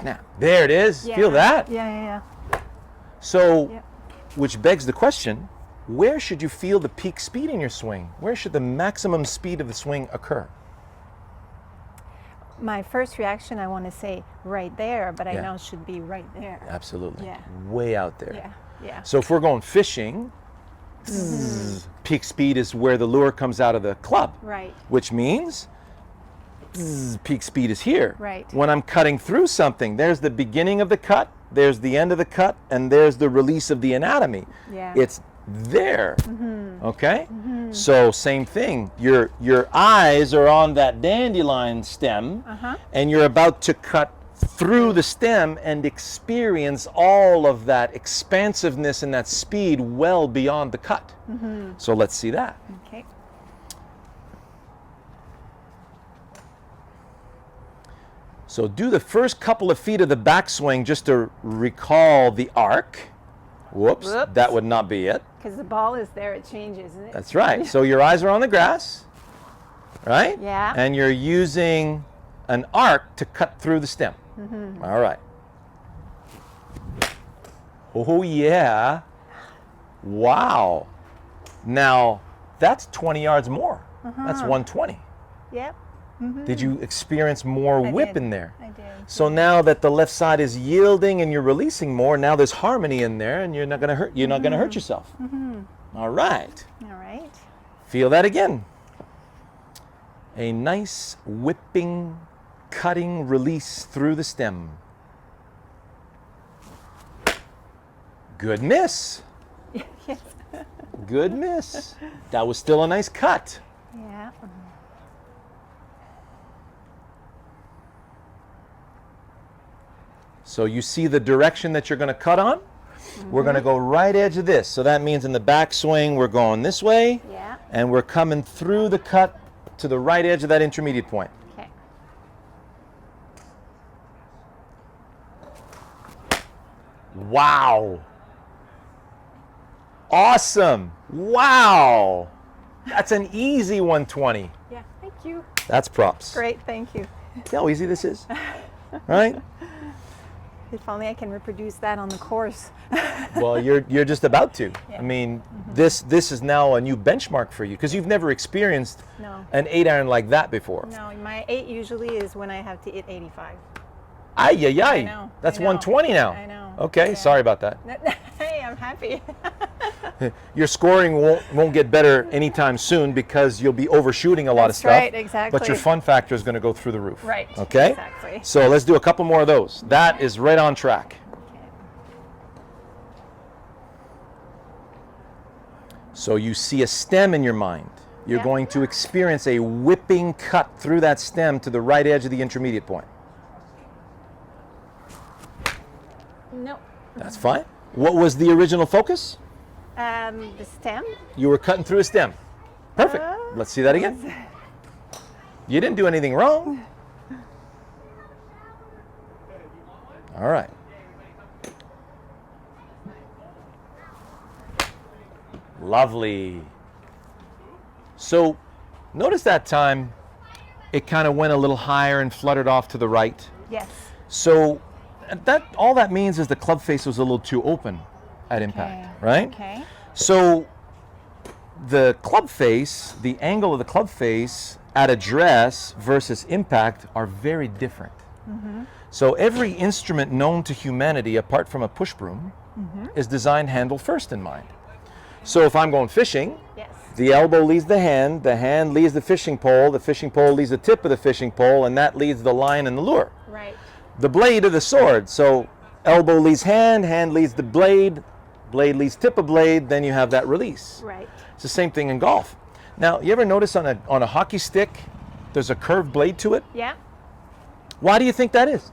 Now, there it is. Yeah. Feel that? Yeah. So, Yeah. which begs the question, where should you feel the peak speed in your swing? Where should the maximum speed of the swing occur? My first reaction, I want to say right there, but I Yeah. know it should be right there. Absolutely. Yeah. Way out there. Yeah. So if we're going fishing, peak speed is where the lure comes out of the club. Right. Which means peak speed is here. Right. When I'm cutting through something, there's the beginning of the cut, there's the end of the cut, and there's the release of the anatomy. Yeah. It's there. Okay? So same thing. Your eyes are on that dandelion stem, and you're about to cut through the stem and experience all of that expansiveness and that speed well beyond the cut. So let's see that. Okay. So do the first couple of feet of the backswing just to recall the arc. Whoops, Whoops. that would not be it. Because the ball is there, it changes, isn't it? That's right. So your eyes are on the grass, right? Yeah. And you're using an arc to cut through the stem. All right. Oh, yeah. Wow. Now, that's 20 yards more. That's 120. Yep. Did you experience more whip did. in there? I did. So now that the left side is yielding and you're releasing more, now there's harmony in there, and you're not going to hurt. You're not going to hurt yourself. All right. All right. Feel that again. A nice whipping, cutting release through the stem. Good miss. Yes. Good miss. That was still a nice cut. Yeah. So you see the direction that you're going to cut on? We're going to go right edge of this. So that means in the backswing, we're going this way. Yeah. And we're coming through the cut to the right edge of that intermediate point. Okay. Wow. Awesome. Wow. That's an easy 120. Yeah. Thank you. That's props. Great. Thank you. See how easy this is? Right? If only I can reproduce that on the course. Well, you're just about to. Yeah. I mean, this is now a new benchmark for you because you've never experienced No. an 8-iron like that before. No, my 8 usually is when I have to hit 85. Ay, ay, ay. I know. That's I know. 120 now. I know. Okay, Yeah. sorry about that. Hey, I'm happy. Your scoring won't get better anytime soon because you'll be overshooting a lot of That's stuff. right, exactly. But your fun factor is going to go through the roof. Right, Okay? exactly. So let's do a couple more of those. That is right on track. So you see a stem in your mind. You're Yeah. going to experience a whipping cut through that stem to the right edge of the intermediate point. No. That's fine. What was the original focus? The stem. You were cutting through a stem. Perfect. Let's see that again. You didn't do anything wrong. All right. Lovely. So notice that time it kind of went a little higher and fluttered off to the right. Yes. So all that means is the club face was a little too open at impact, right? Okay. So the club face, the angle of the club face at address versus impact are very different. So every instrument known to humanity apart from a push broom is designed handle first in mind. So if I'm going fishing, Yes. the elbow leads the hand leads the fishing pole leads the tip of the fishing pole, and that leads the line and the lure. Right. The blade of the sword, so elbow leads hand leads the blade leads tip of blade, then you have that release. Right. It's the same thing in golf. Now, you ever notice on a hockey stick, there's a curved blade to it? Yeah. Why do you think that is?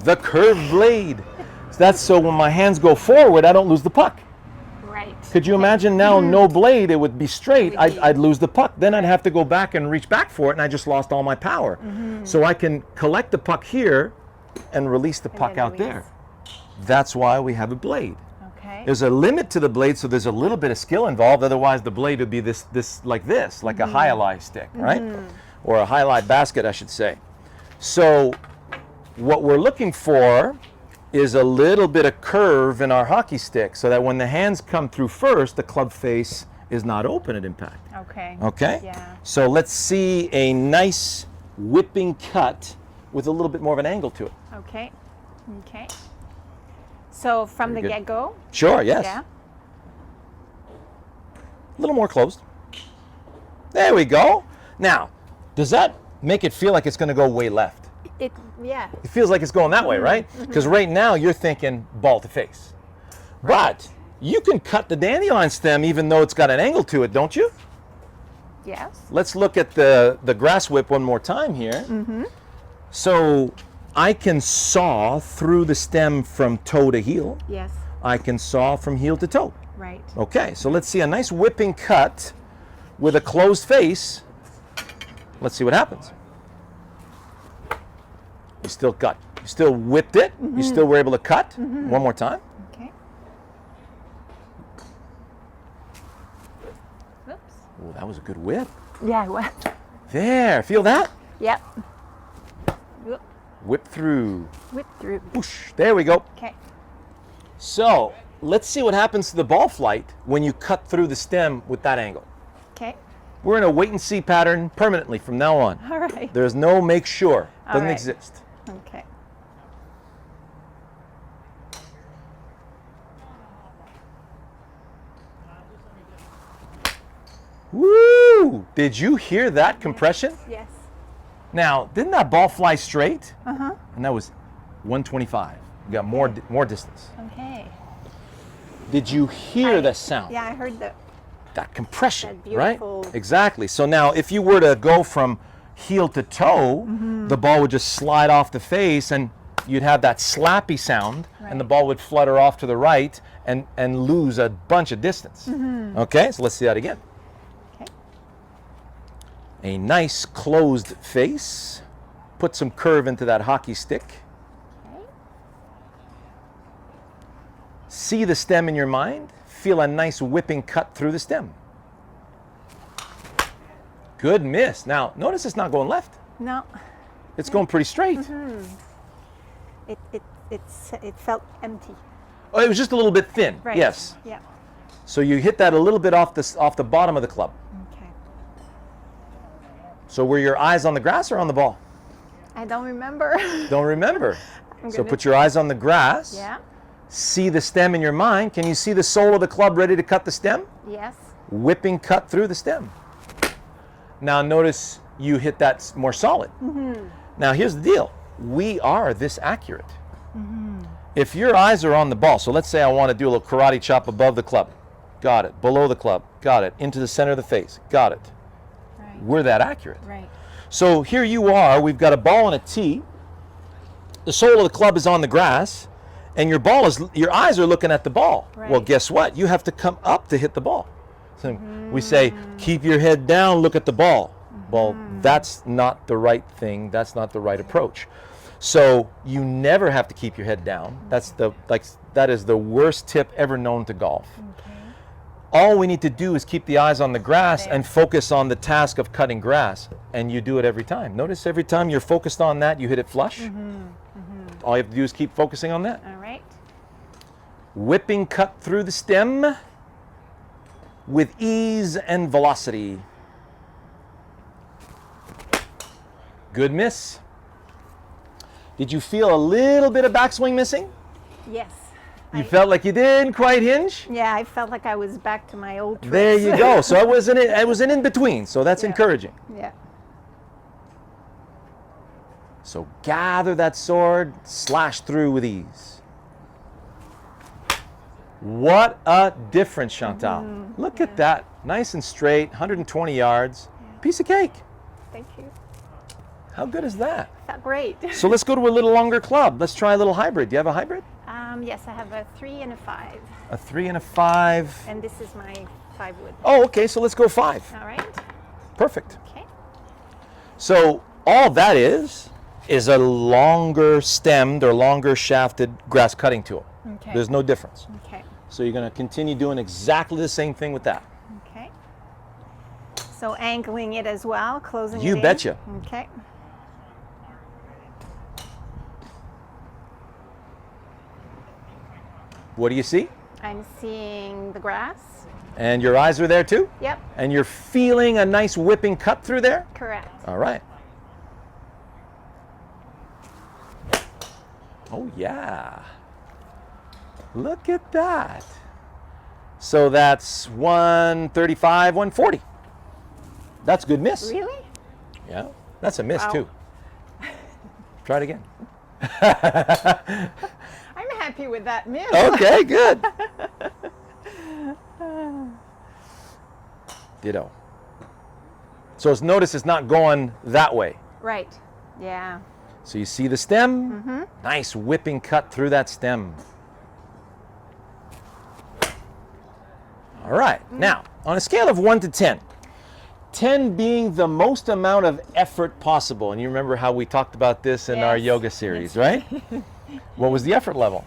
The curved blade. That's so when my hands go forward, I don't lose the puck. Right. Could you imagine now no blade, it would be straight, It would be- I'd lose the puck. Then I'd have to go back and reach back for it, and I just lost all my power. So I can collect the puck here and release the puck then out release. there. That's why we have a blade. Okay. There's a limit to the blade, so there's a little bit of skill involved. Otherwise, the blade would be this like a high-ally stick, right? or a highlight basket, I should say. So what we're looking for is a little bit of curve in our hockey stick so that when the hands come through first, the club face is not open at impact. Okay. Okay? Yeah. So let's see a nice whipping cut with a little bit more of an angle to it. Okay. Okay. So from Very the good. get-go? Sure, yes. Yeah. A little more closed. There we go. Now, does that make it feel like it's going to go way left? Yeah. It feels like it's going that way, right? Because right now you're thinking ball to face. But you can cut the dandelion stem even though it's got an angle to it, don't you? Yes. Let's look at the grass whip one more time here. So I can saw through the stem from toe to heel. Yes. I can saw from heel to toe. Right. Okay, so let's see a nice whipping cut with a closed face. Let's see what happens. You still cut. You still whipped it. You still were able to cut. One more time. Okay. Oops. Oh, that was a good whip. Yeah, what? There, feel that? Yep. Whoop. Whip through. Whip through. Whoosh. There we go. Okay. So let's see what happens to the ball flight when you cut through the stem with that angle. Okay. We're in a wait and see pattern permanently from now on. All right. There's no make sure. All Doesn't right. exist. Okay. Woo! Did you hear that compression? Yes. Now, didn't that ball fly straight? Uh-huh. And that was 125. You got more distance. Okay. Did you hear the sound? Yeah, I heard That compression, That beautiful- right? Exactly. So now if you were to go from heel to toe, the ball would just slide off the face and you'd have that slappy sound and the Right. ball would flutter off to the right and lose a bunch of distance. Okay, so let's see that again. Okay. A nice closed face. Put some curve into that hockey stick. Okay. See the stem in your mind. Feel a nice whipping cut through the stem. Good miss. Now, notice it's not going left. No, It's going pretty straight. it felt empty. Oh, it was just a little bit thin. Right. Yes. Yeah. So you hit that a little bit off the bottom of the club. Okay. So were your eyes on the grass or on the ball? I don't remember. Don't remember. So gonna- put your eyes on the grass. Yeah. See the stem in your mind. Can you see the sole of the club ready to cut the stem? Yes. Whipping cut through the stem. Now notice you hit that more solid. Now here's the deal. We are this accurate. If your eyes are on the ball, so let's say I want to do a little karate chop above the club. Got it. Below the club. Got it. Into the center of the face. Got it. Right. We're that accurate. Right. So here you are. We've got a ball and a tee. The sole of the club is on the grass. And your eyes are looking at the ball. Right. Well, guess what? You have to come up to hit the ball. So we say, keep your head down, look at the ball. Well, that's not the right thing. That's not the right approach. So you never have to keep your head down. That is the worst tip ever known to golf. Okay. All we need to do is keep the eyes on the grass There. and focus on the task of cutting grass. And you do it every time. Notice every time you're focused on that, you hit it flush. All you have to do is keep focusing on that. All right. Whipping cut through the stem with ease and velocity. Good miss. Did you feel a little bit of backswing missing? Yes. You felt like you didn't quite hinge? Yeah, I felt like I was back to my old tricks. There you go. So it was an in between. So that's Yeah. encouraging. Yeah. So gather that sword, slash through with ease. What a difference, Chantal. Look at that. Nice and straight, 120 yards. Piece of cake. Thank you. How good is that? Felt great. So let's go to a little longer club. Let's try a little hybrid. Do you have a hybrid? Yes, I have a 3 and a 5. A 3 and a 5. And this is my 5 wood. Oh, okay. So let's go 5. All right. Perfect. Okay. So all that is a longer stemmed or longer shafted grass cutting tool. Okay. There's no difference. Okay. So you're going to continue doing exactly the same thing with that. Okay. So angling it as well, closing it You in. betcha. Okay. What do you see? I'm seeing the grass. And your eyes are there too? Yep, And you're feeling a nice whipping cut through there? correct. All right. Oh, yeah. Look at that. So that's 135, 140. That's a good miss. Really? Yeah, that's a miss Wow. too. Try it again. I'm happy with that miss. Okay, good. Ditto. So notice it's not going that way. Right. Yeah. So you see the stem? Nice whipping cut through that stem. All right. Now, on a scale of 1 to 10, 10 being the most amount of effort possible. And you remember how we talked about this in our Yes. yoga series, right? What was the effort level?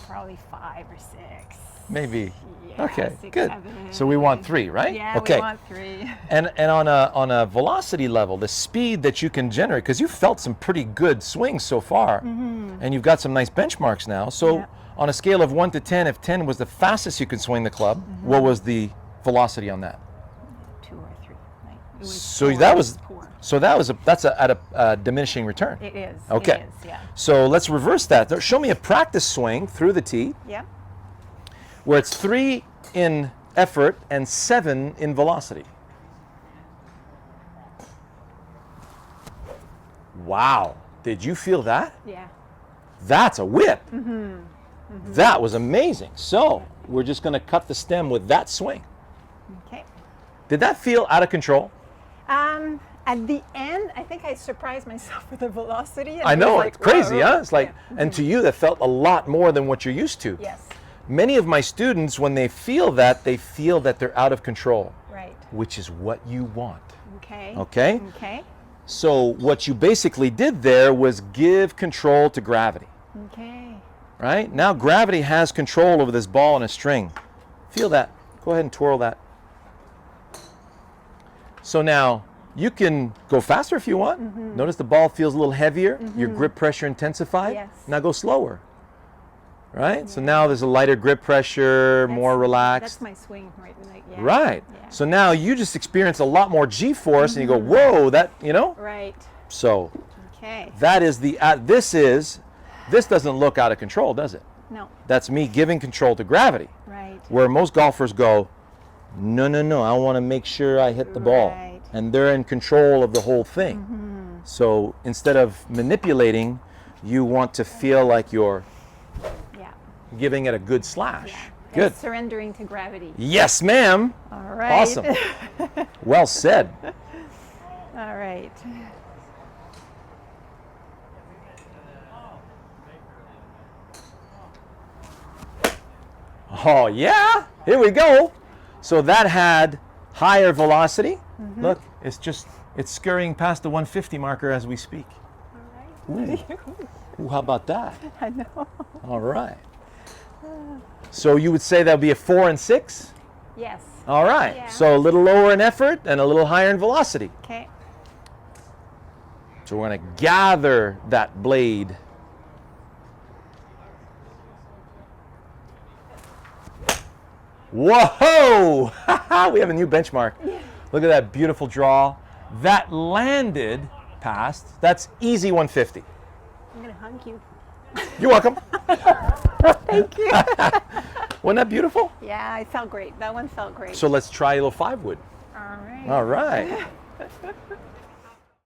Probably 5 or 6. Maybe. Yeah, Okay, 6, good. 7. So we want 3, right? Yeah, Okay. we want 3. And on a velocity level, the speed that you can generate, because you've felt some pretty good swings so far, and you've got some nice benchmarks now. So Yeah. on a scale of 1 to 10, if 10 was the fastest you could swing the club, what was the velocity on that? 2 or 3. Like, it was So 4. that was Poor. so that was at a diminishing return. It is. Okay. It is, yeah. So let's reverse that. Show me a practice swing through the tee Yeah. where it's 3 in effort and 7 in velocity. Wow. Did you feel that? Yeah. That's a whip. That was amazing. So we're just going to cut the stem with that swing. Okay. Did that feel out of control? At the end, I think I surprised myself with the velocity. And I it was know, like, it's crazy, whoa. huh? It's like, Yeah. and to you that felt a lot more than what you're used to. Yes. Many of my students, when they feel that they're out of control, Right. which is what you want. Okay. Okay? Okay. So what you basically did there was give control to gravity, Okay. right? Now gravity has control over this ball and a string. Feel that. Go ahead and twirl that. So now you can go faster if you want. Notice the ball feels a little heavier. Your grip pressure intensified. Yes. Now go slower. Right? So now there's a lighter grip pressure, more relaxed. That's my swing right. Like, yeah. Right. Yeah. So now you just experience a lot more G-force and you go, whoa, that, you know? Right. So Okay. that is this doesn't look out of control, does it? No. That's me giving control to gravity. Right. Where most golfers go, no, I want to make sure I hit the ball. Right. And they're in control of the whole thing. So instead of manipulating, you want to feel like you're Yeah. giving it a good slash. Yeah. Good. And surrendering to gravity. Yes, ma'am. All right. Awesome. Well said. All right. Oh, yeah. Here we go. So that had higher velocity. Look, it's scurrying past the 150 marker as we speak. All right. Ooh, how about that? I know. All right. So you would say that would be a 4 and 6? Yes. All right. Yeah. So a little lower in effort and a little higher in velocity. Okay. So we're going to gather that blade. Whoa! We have a new benchmark. Look at that beautiful draw. That landed past. That's easy 150. I'm gonna hug you. You're welcome. Thank you. Wasn't that beautiful? Yeah, it felt great. That one felt great. So let's try a little 5 wood. All right. All right.